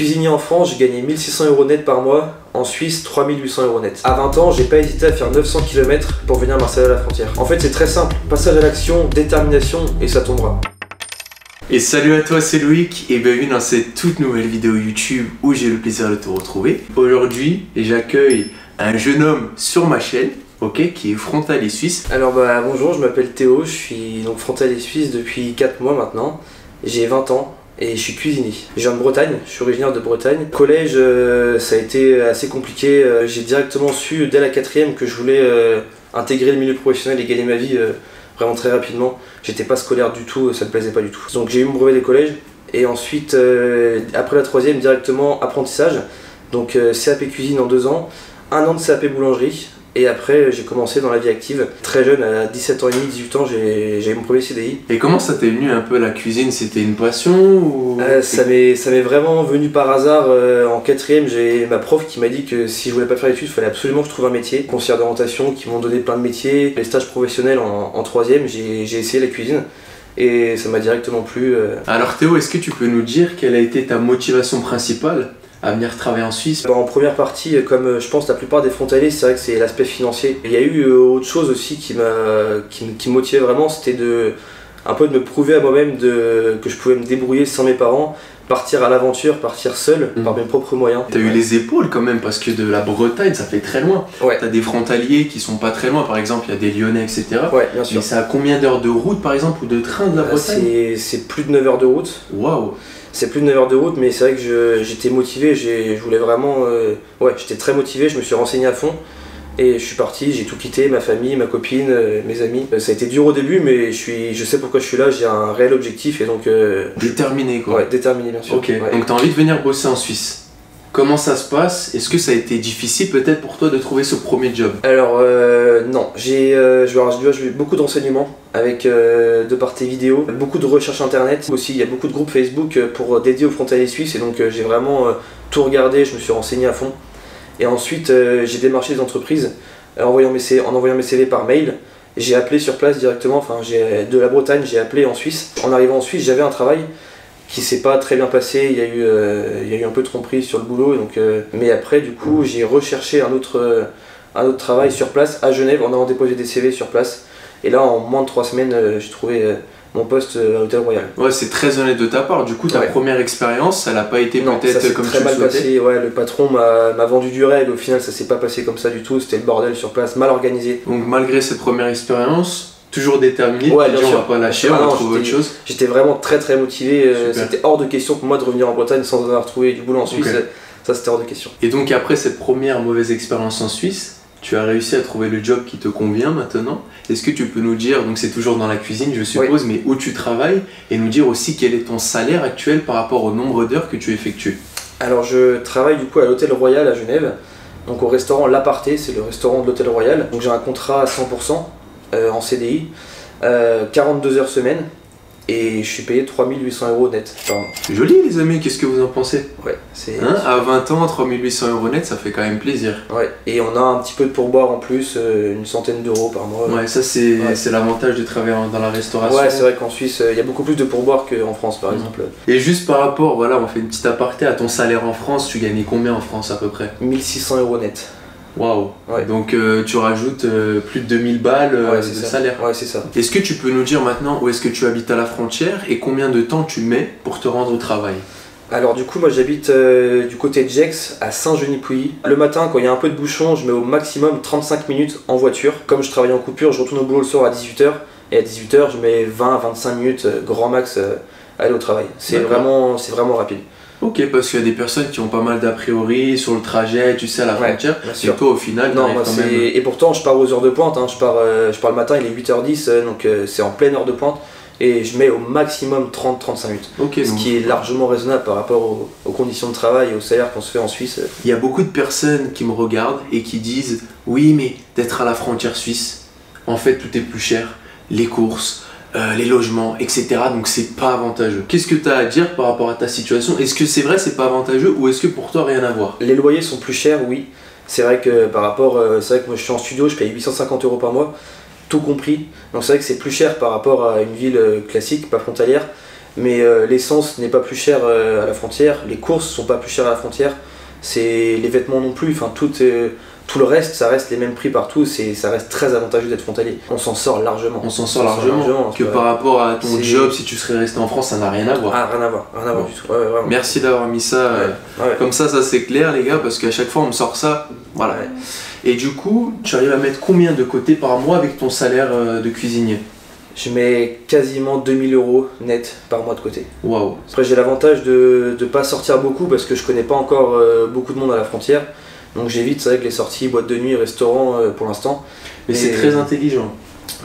Cuisinier en France, j'ai gagné 1600 € net par mois, en Suisse 3800 € net. À 20 ans, j'ai pas hésité à faire 900 km pour venir m'installer à la frontière. En fait, c'est très simple, passage à l'action, détermination et ça tombera. Et salut à toi, c'est Loïc et bienvenue dans cette toute nouvelle vidéo YouTube où j'ai le plaisir de te retrouver. Aujourd'hui, j'accueille un jeune homme sur ma chaîne, ok, qui est frontalier suisse. Alors bonjour, je m'appelle Théo, je suis donc frontalier suisse depuis 4 mois maintenant. J'ai 20 ans. Et je suis cuisinier. Je viens de Bretagne, je suis originaire de Bretagne. Collège, ça a été assez compliqué. J'ai directement su dès la 4e que je voulais intégrer le milieu professionnel et gagner ma vie vraiment très rapidement. J'étais pas scolaire du tout, ça me plaisait pas du tout. Donc j'ai eu mon brevet des collèges et ensuite, après la 3e, directement apprentissage. Donc CAP cuisine en 2 ans, 1 an de CAP boulangerie. Et après, j'ai commencé dans la vie active. Très jeune, à 17 ans et demi, 18 ans, j'ai eu mon premier CDI. Et comment ça t'est venu un peu la cuisine? C'était une passion ou... Ça m'est vraiment venu par hasard. En 4e, j'ai ma prof qui m'a dit que si je voulais pas faire d'études, il fallait absolument que je trouve un métier. Conseillère d'orientation qui m'ont donné plein de métiers. Les stages professionnels en 3e, j'ai essayé la cuisine. Et ça m'a directement plu. Alors Théo, est-ce que tu peux nous dire quelle a été ta motivation principale à venir travailler en Suisse? En première partie, comme je pense la plupart des frontaliers, c'est vrai que c'est l'aspect financier. Il y a eu autre chose aussi qui me motivait vraiment, c'était un peu de me prouver à moi-même que je pouvais me débrouiller sans mes parents, partir à l'aventure, partir seul, par mes propres moyens. T'as eu les épaules quand même, parce que de la Bretagne, ça fait très loin. Ouais. T'as des frontaliers qui sont pas très loin, par exemple, il y a des Lyonnais, etc. Ouais, bien sûr. Mais ça a combien d'heures de route, par exemple, ou de train de la Bretagne? C'est plus de 9 heures de route. Waouh! C'est plus de 9 heures de route, mais c'est vrai que j'étais motivé, je voulais vraiment... ouais, j'étais très motivé, je me suis renseigné à fond. Et je suis parti, j'ai tout quitté, ma famille, ma copine, mes amis. Ça a été dur au début, mais je sais pourquoi je suis là, j'ai un réel objectif et donc... Déterminé quoi. Ouais, déterminé bien sûr. Ok, ouais. donc t'as envie de venir bosser en Suisse. Comment ça se passe? Est-ce que ça a été difficile peut-être pour toi de trouver ce premier job? Alors non, j'ai eu beaucoup d'enseignements avec de par tes vidéos, beaucoup de recherches internet. Aussi, il y a beaucoup de groupes Facebook pour dédiés aux frontaliers suisses et donc j'ai vraiment tout regardé, je me suis renseigné à fond. Et ensuite, j'ai démarché les entreprises en envoyant mes CV par mail. J'ai appelé sur place directement, enfin de la Bretagne, j'ai appelé en Suisse. En arrivant en Suisse, j'avais un travail qui s'est pas très bien passé, il y a eu un peu de tromperie sur le boulot, donc, mais après du coup j'ai recherché un autre travail sur place à Genève en allant déposer des CV sur place. Et là en moins de 3 semaines j'ai trouvé mon poste à l'Hôtel Royal. Ouais, c'est très honnête de ta part. Du coup, ta première expérience, ça n'a pas été peut-être comme tu le souhaitais. Passé. Ouais, le patron m'a vendu du rêve. Au final, ça s'est pas passé comme ça du tout. C'était le bordel sur place, mal organisé. Donc, malgré cette première expérience, toujours déterminé, ouais, bien sûr. On va pas lâcher, on va trouver autre chose. J'étais vraiment très motivé. C'était hors de question pour moi de revenir en Bretagne sans avoir trouvé du boulot en Suisse. Okay. Ça, c'était hors de question. Et donc, après cette première mauvaise expérience en Suisse, tu as réussi à trouver le job qui te convient maintenant. Est-ce que tu peux nous dire, donc c'est toujours dans la cuisine je suppose, oui, mais où tu travailles et nous dire aussi quel est ton salaire actuel par rapport au nombre d'heures que tu effectues? Alors je travaille du coup à l'Hôtel Royal à Genève, donc au restaurant L'Aparté, c'est le restaurant de l'Hôtel Royal. Donc j'ai un contrat à 100% en CDI, 42 heures semaine. Et je suis payé 3800 € net par mois. C'est joli les amis, qu'est-ce que vous en pensez? Ouais, c'est... à 20 ans, 3800 € net, ça fait quand même plaisir. Ouais, et on a un petit peu de pourboire en plus, une centaine d'euros par mois. Ouais, ça c'est l'avantage de travailler dans la restauration. Ouais, c'est vrai qu'en Suisse, il y a beaucoup plus de pourboire qu'en France par exemple. Et juste par rapport, voilà, on fait une petite aparté à ton salaire en France, tu gagnais combien en France à peu près? 1600 € net. Waouh, ouais. Donc tu rajoutes plus de 2000 balles de salaire. Ouais, c'est ça. Est-ce que tu peux nous dire maintenant où est-ce que tu habites à la frontière et combien de temps tu mets pour te rendre au travail? Alors du coup, moi j'habite du côté de Gex, à Saint-Genis-Pouilly. Le matin, quand il y a un peu de bouchon, je mets au maximum 35 minutes en voiture. Comme je travaille en coupure, je retourne au boulot le soir à 18h. Et à 18h, je mets 20-25 minutes, grand max, à aller au travail. C'est vraiment rapide. Ok, parce qu'il y a des personnes qui ont pas mal d'a priori sur le trajet, tu sais, à la frontière. Et toi, au final, non, moi, quand même... Et pourtant, je pars aux heures de pointe. Hein. Je pars le matin, il est 8h10, donc c'est en pleine heure de pointe. Et je mets au maximum 30-35 minutes. Ce qui est largement raisonnable par rapport aux conditions de travail et au salaire qu'on se fait en Suisse. Il y a beaucoup de personnes qui me regardent et qui disent « Oui, mais d'être à la frontière suisse, en fait, tout est plus cher. Les courses... les logements, etc. Donc c'est pas avantageux. Qu'est-ce que tu as à dire par rapport à ta situation? Est-ce que c'est vrai, c'est pas avantageux ou est-ce que pour toi rien à voir? Les loyers sont plus chers, oui. C'est vrai que par rapport, c'est vrai que moi je suis en studio, je paye 850 € par mois, tout compris. Donc c'est vrai que c'est plus cher par rapport à une ville classique, pas frontalière. mais l'essence n'est pas plus chère à la frontière, les courses sont pas plus chères à la frontière, c'est les vêtements non plus, enfin tout le reste, ça reste les mêmes prix partout, ça reste très avantageux d'être frontalier. On s'en sort largement. On s'en sort largement. Que par rapport à ton job, si tu serais resté en France, ça n'a rien à voir. Ah, rien à voir du tout. Ouais, merci d'avoir mis ça comme ça c'est clair les gars, parce qu'à chaque fois on me sort ça, voilà. Ouais. Et du coup, tu arrives à mettre combien de côté par mois avec ton salaire de cuisinier? Je mets quasiment 2000 € net par mois de côté. Waouh. Après j'ai l'avantage de ne pas sortir beaucoup parce que je connais pas encore beaucoup de monde à la frontière. Donc j'évite, c'est vrai que les sorties, boîtes de nuit, restaurants pour l'instant. Mais c'est très intelligent.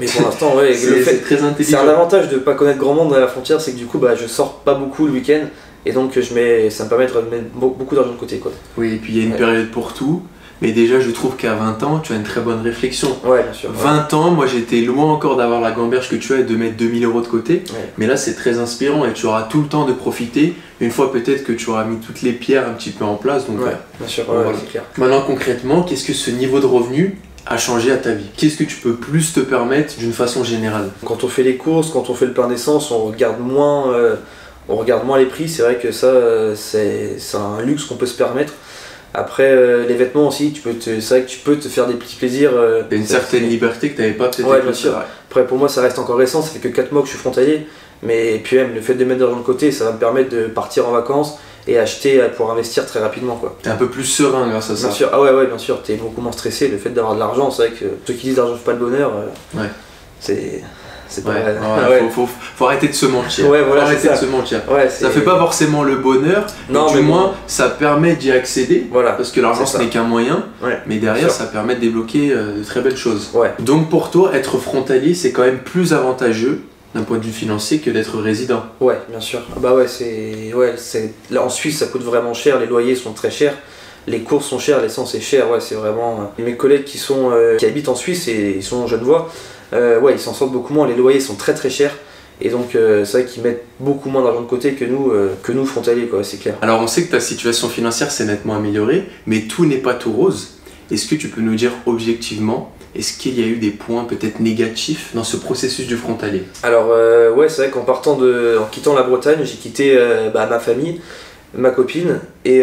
Mais pour l'instant, ouais, c'est très intelligent. C'est un avantage de ne pas connaître grand monde à la frontière, c'est que du coup je sors pas beaucoup le week-end et donc ça me permet de mettre beaucoup d'argent de côté, quoi. Oui, et puis il y a une période pour tout. Mais déjà, je trouve qu'à 20 ans, tu as une très bonne réflexion. Ouais, bien sûr. 20 ans, moi j'étais loin encore d'avoir la gamberge que tu as et de mettre 2000 € de côté. Ouais. Mais là, c'est très inspirant et tu auras tout le temps de profiter. Une fois peut-être que tu auras mis toutes les pierres un petit peu en place. Donc, bien sûr, voilà. C'est clair. Maintenant, concrètement, qu'est-ce que ce niveau de revenu a changé à ta vie? Qu'est-ce que tu peux plus te permettre d'une façon générale? Quand on fait les courses, quand on fait le plein d'essence, on regarde moins les prix. C'est vrai que ça, c'est un luxe qu'on peut se permettre. Après, les vêtements aussi, c'est vrai que tu peux te faire des petits plaisirs. T'as une certaine liberté que tu n'avais pas peut-être. Ouais, bien sûr. Après, pour moi, ça reste encore récent, ça fait que 4 mois que je suis frontalier. Mais puis même, le fait de mettre de l'argent de côté, ça va me permettre de partir en vacances et acheter pour investir très rapidement, quoi. T'es un peu plus serein grâce à ça. Bien sûr, ah ouais, bien sûr, t'es beaucoup moins stressé. Le fait d'avoir de l'argent, c'est vrai que ceux qui disent l'argent fait pas le bonheur, c'est pas vrai. Faut arrêter de se mentir. Ouais, voilà, arrêter de se mentir. Ouais, ça fait pas forcément le bonheur, non, mais du moins ça permet d'y accéder. Voilà, parce que l'argent ce n'est qu'un moyen, mais derrière ça permet de débloquer de très belles choses. Ouais. Donc pour toi, être frontalier, c'est quand même plus avantageux d'un point de vue financier que d'être résident. Ouais, bien sûr. Bah ouais, là en Suisse ça coûte vraiment cher, les loyers sont très chers. Les courses sont chères, l'essence est chère, ouais, c'est vraiment... Mes collègues qui habitent en Suisse et ils sont genevois, ils s'en sortent beaucoup moins, les loyers sont très très chers. Et donc c'est vrai qu'ils mettent beaucoup moins d'argent de côté que nous frontaliers, quoi, c'est clair. Alors on sait que ta situation financière s'est nettement améliorée, mais tout n'est pas tout rose. Est-ce que tu peux nous dire objectivement, est-ce qu'il y a eu des points peut-être négatifs dans ce processus du frontalier? Alors c'est vrai en quittant la Bretagne, j'ai quitté ma famille, ma copine et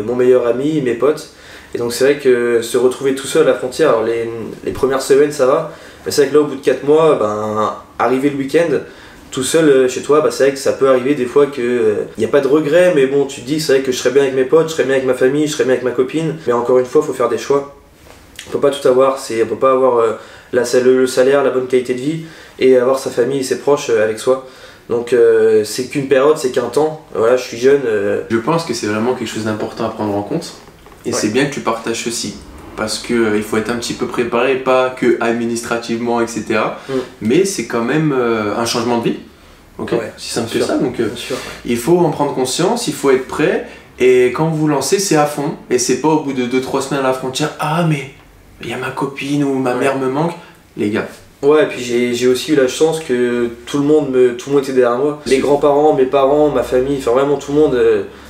mon meilleur ami, mes potes. Et donc c'est vrai que se retrouver tout seul à la frontière, alors les premières semaines ça va, mais c'est vrai que là au bout de 4 mois, arriver le week-end tout seul chez toi, c'est vrai que ça peut arriver des fois qu'il n'y a pas de regret, mais bon, tu te dis c'est vrai que je serais bien avec mes potes, je serais bien avec ma famille, je serais bien avec ma copine, mais encore une fois il faut faire des choix. On peut pas tout avoir, on peut pas avoir le salaire, la bonne qualité de vie et avoir sa famille et ses proches avec soi. Donc c'est qu'une période, c'est qu'un temps, voilà, je suis jeune. Je pense que c'est vraiment quelque chose d'important à prendre en compte et c'est bien que tu partages ceci. Parce qu'il faut être un petit peu préparé, pas que administrativement, etc. Mais c'est quand même un changement de vie. Okay, si simple que ça. Donc il faut en prendre conscience, il faut être prêt. Et quand vous lancez, c'est à fond. Et c'est pas au bout de 2-3 semaines à la frontière, ah mais il y a ma copine ou ma mère me manque. Les gars. Ouais, et puis j'ai aussi eu la chance que tout le monde était derrière moi. Les grands-parents, mes parents, ma famille, enfin vraiment tout le monde,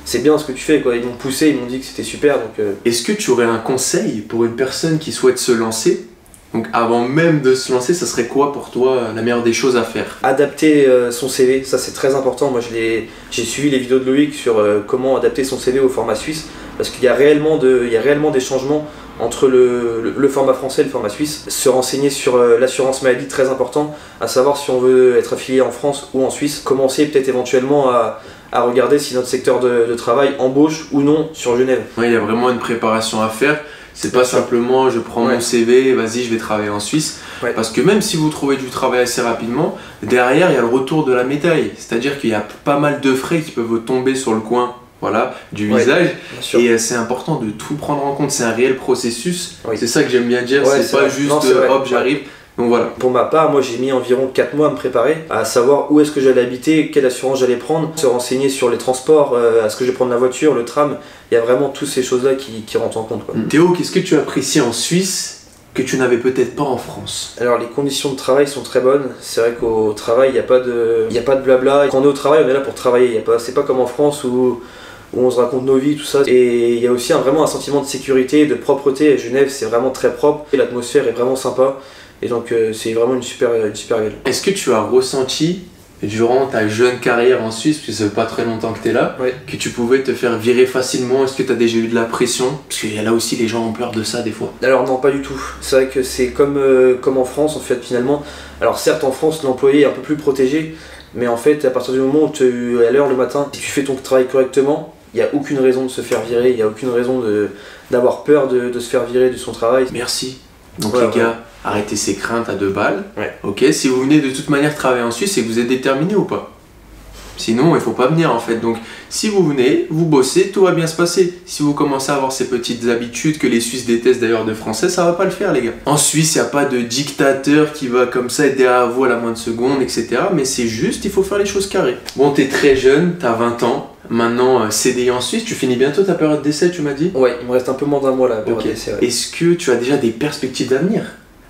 c'est bien ce que tu fais, quoi. Ils m'ont poussé, ils m'ont dit que c'était super. Est-ce que tu aurais un conseil pour une personne qui souhaite se lancer? Donc avant même de se lancer, ça serait quoi pour toi la meilleure des choses à faire? Adapter son CV, ça c'est très important. Moi j'ai suivi les vidéos de Loïc sur comment adapter son CV au format suisse, parce qu'il y a réellement des changements entre le format français et le format suisse. Se renseigner sur l'assurance maladie, très important, à savoir si on veut être affilié en France ou en Suisse. Commencer peut-être éventuellement à regarder si notre secteur de travail embauche ou non sur Genève. Ouais, il y a vraiment une préparation à faire. C'est pas simplement je prends mon CV, vas-y je vais travailler en Suisse. Parce que même si vous trouvez du travail assez rapidement, derrière il y a le retour de la médaille. C'est-à-dire qu'il y a pas mal de frais qui peuvent tomber sur le coin. Voilà, du visage, et c'est important de tout prendre en compte, c'est un réel processus, c'est ça que j'aime bien dire, c'est pas juste hop j'arrive, donc voilà. Pour ma part, moi j'ai mis environ 4 mois à me préparer, à savoir où est-ce que j'allais habiter, quelle assurance j'allais prendre, se renseigner sur les transports, est-ce que je vais prendre la voiture, le tram, il y a vraiment toutes ces choses là qui rentrent en compte, quoi. Théo, qu'est-ce que tu apprécies en Suisse que tu n'avais peut-être pas en France? Alors les conditions de travail sont très bonnes, c'est vrai qu'au travail il n'y a pas de blabla, quand on est au travail on est là pour travailler, c'est pas comme en France où on se raconte nos vies, tout ça. Et il y a aussi vraiment un sentiment de sécurité, de propreté. À Genève, c'est vraiment très propre. Et l'atmosphère est vraiment sympa. Et donc, c'est vraiment une super ville. Est-ce que tu as ressenti durant ta jeune carrière en Suisse, parce que ça fait pas très longtemps que tu es là, Ouais. que tu pouvais te faire virer facilement? Est-ce que tu as déjà eu de la pression? Parce que là aussi, les gens ont peur de ça des fois. Alors non, pas du tout. C'est vrai que c'est comme, comme en France en fait finalement. Alors certes en France l'employé est un peu plus protégé, mais en fait à partir du moment où tu es à l'heure le matin, si tu fais ton travail correctement, il n'y a aucune raison de se faire virer, il n'y a aucune raison d'avoir peur de se faire virer de son travail. Merci. Donc Ouais, les gars, arrêtez ces craintes à 2 balles. Ouais. Ok, si vous venez de toute manière travailler en Suisse, c'est que vous êtes déterminé ou pas? Sinon, il faut pas venir en fait. Donc, si vous venez, vous bossez, tout va bien se passer. Si vous commencez à avoir ces petites habitudes que les Suisses détestent d'ailleurs de Français, ça va pas le faire, les gars. En Suisse, il n'y a pas de dictateur qui va comme ça être derrière vous à la moindre seconde, etc. Mais c'est juste, il faut faire les choses carrées. Bon, t'es très jeune, t'as 20 ans. Maintenant, CDI en Suisse, tu finis bientôt ta période d'essai, tu m'as dit? Ouais, il me reste un peu moins d'un mois là. Pour Ok. d'essai, ouais. Est-ce que tu as déjà des perspectives d'avenir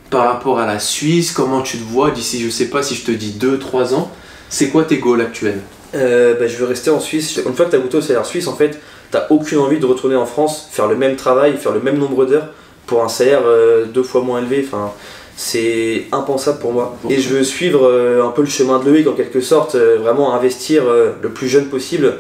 par rapport à la Suisse? Comment tu te vois d'ici, je sais pas, si je te dis 2-3 ans? C'est quoi tes goals actuels? Je veux rester en Suisse. Une fois que tu as goûté au salaire suisse, en fait, t'as aucune envie de retourner en France, faire le même travail, faire le même nombre d'heures pour un salaire 2 fois moins élevé. Enfin, c'est impensable pour moi. Et je veux suivre un peu le chemin de Loïc en quelque sorte, vraiment investir le plus jeune possible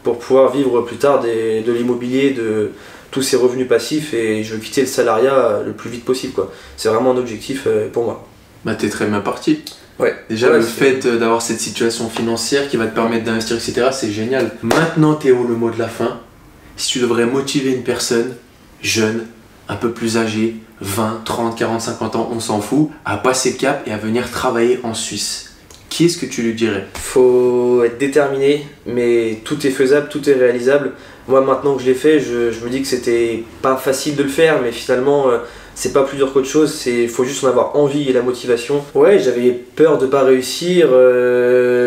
pour pouvoir vivre plus tard de l'immobilier, de tous ces revenus passifs, et je veux quitter le salariat le plus vite possible, quoi. C'est vraiment un objectif pour moi. Bah, t'es très bien parti. Ouais. Déjà, Ouais, le c'est- fait d'avoir cette situation financière qui va te permettre d'investir, etc., c'est génial. Maintenant, Théo, le mot de la fin. Si tu devrais motiver une personne jeune, un peu plus âgée, 20, 30, 40, 50 ans, on s'en fout, à passer le cap et à venir travailler en Suisse, qui est-ce que tu lui dirais? Faut être déterminé, mais tout est faisable, tout est réalisable. Moi, maintenant que je l'ai fait, je me dis que c'était pas facile de le faire, mais finalement, c'est pas plus dur qu'autre chose. Faut juste en avoir envie et la motivation. Ouais, j'avais peur de pas réussir,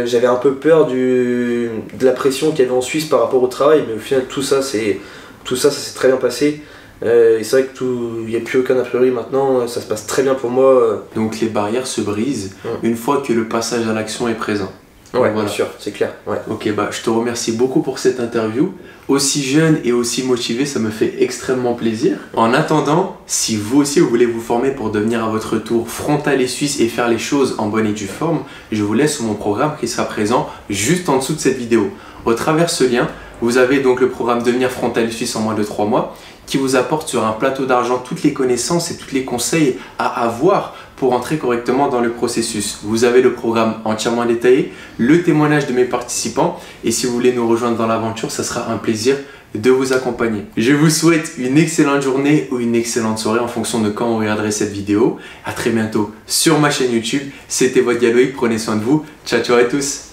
j'avais un peu peur de la pression qu'il y avait en Suisse par rapport au travail, mais au final, tout ça, ça s'est très bien passé. Et c'est vrai que il n'y a plus aucun a priori maintenant, ça se passe très bien pour moi. Donc les barrières se brisent Ouais. une fois que le passage à l'action est présent. Ouais, Voilà. bien sûr, c'est clair. Ouais. Ok, bah je te remercie beaucoup pour cette interview. Aussi jeune et aussi motivé, ça me fait extrêmement plaisir. En attendant, si vous aussi vous voulez vous former pour devenir à votre tour frontalier suisse et faire les choses en bonne et due forme, je vous laisse mon programme qui sera présent juste en dessous de cette vidéo. Au travers de ce lien, vous avez donc le programme Devenir frontalier suisse en moins de 3 mois qui vous apporte sur un plateau d'argent toutes les connaissances et tous les conseils à avoir pour entrer correctement dans le processus. Vous avez le programme entièrement détaillé, le témoignage de mes participants, et si vous voulez nous rejoindre dans l'aventure, ça sera un plaisir de vous accompagner. Je vous souhaite une excellente journée ou une excellente soirée en fonction de quand vous regarderez cette vidéo. À très bientôt sur ma chaîne YouTube. C'était votre Loïc, prenez soin de vous. Ciao ciao à tous.